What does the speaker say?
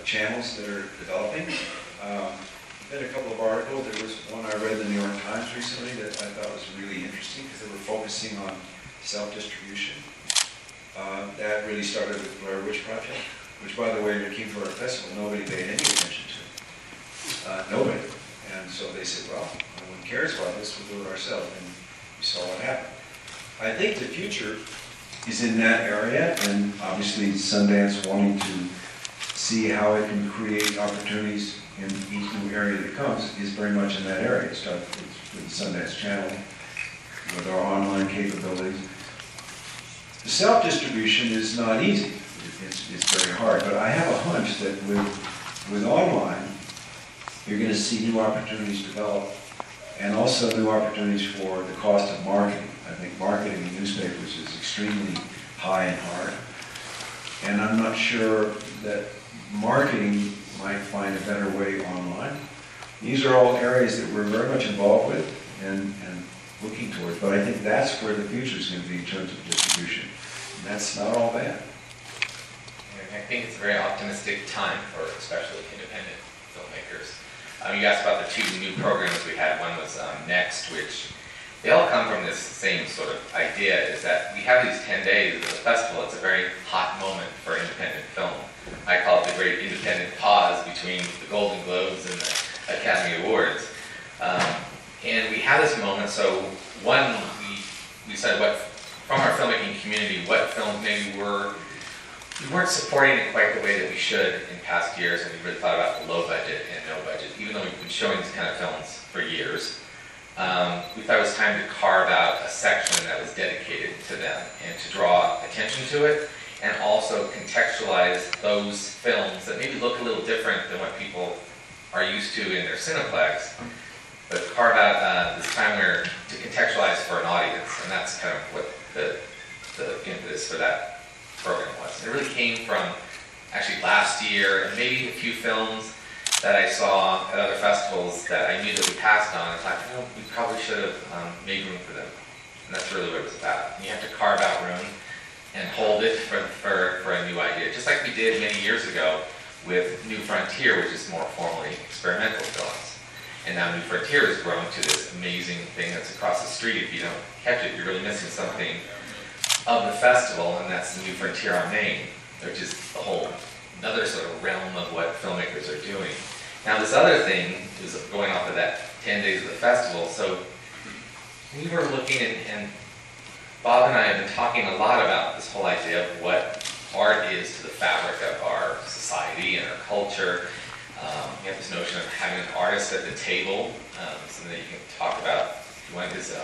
channels that are developing. Been a couple of articles. There was one I read in the New York Times recently that I thought was really interesting because they were focusing on self-distribution. That really started with the Blair Witch Project, which, by the way, when it came to our festival, nobody paid any attention to. Nobody. And so they said, well, no one cares about this, we'll do it ourselves. And we saw what happened. I think the future is in that area, and obviously Sundance wanting to see how it can create opportunities in each new area that comes is very much in that area. It starts with the Sundance Channel, with our online capabilities. The self-distribution is not easy. It's very hard, but I have a hunch that with online, you're going to see new opportunities develop, and also new opportunities for the cost of marketing. I think marketing in newspapers is extremely high and hard, and I'm not sure that marketing might find a better way online. These are all areas that we're very much involved with and looking towards, but I think that's where the future is going to be in terms of distribution. And that's not all bad. I think it's a very optimistic time for especially independent filmmakers. You asked about the two new programs we had. One was Next, which they all come from this same sort of idea, is that we have these 10 days of the festival. It's a very hot moment for independent film. I call it the great independent pause between the Golden Globes and the Academy Awards. And we had this moment, so one, we said from our filmmaking community, what films maybe we weren't supporting in quite the way that we should in past years, and we really thought about the low budget and no budget, even though we've been showing these kind of films for years. We thought it was time to carve out a section that was dedicated to them and to draw attention to it, and also contextualize those films that maybe look a little different than what people are used to in their Cineplex, but carve out this time where to contextualize for an audience, and that's kind of what the impetus for that program was. And it really came from actually last year, and maybe a few films that I saw at other festivals that I knew that we passed on. I thought, you know, we probably should have made room for them. And that's really what it was about. You have to carve out room and hold it for a new idea. Just like we did many years ago with New Frontier, which is more formally experimental films. And now New Frontier has grown to this amazing thing that's across the street. If you don't catch it, you're really missing something of the festival, and that's the New Frontier on Main, which is a whole another sort of realm of what filmmakers are doing. Now this other thing is going off of that 10 days of the festival. So we were looking, and Bob and I have been talking a lot about this whole idea of what art is to the fabric of our society and our culture. We have this notion of having an artist at the table, something that you can talk about. One of his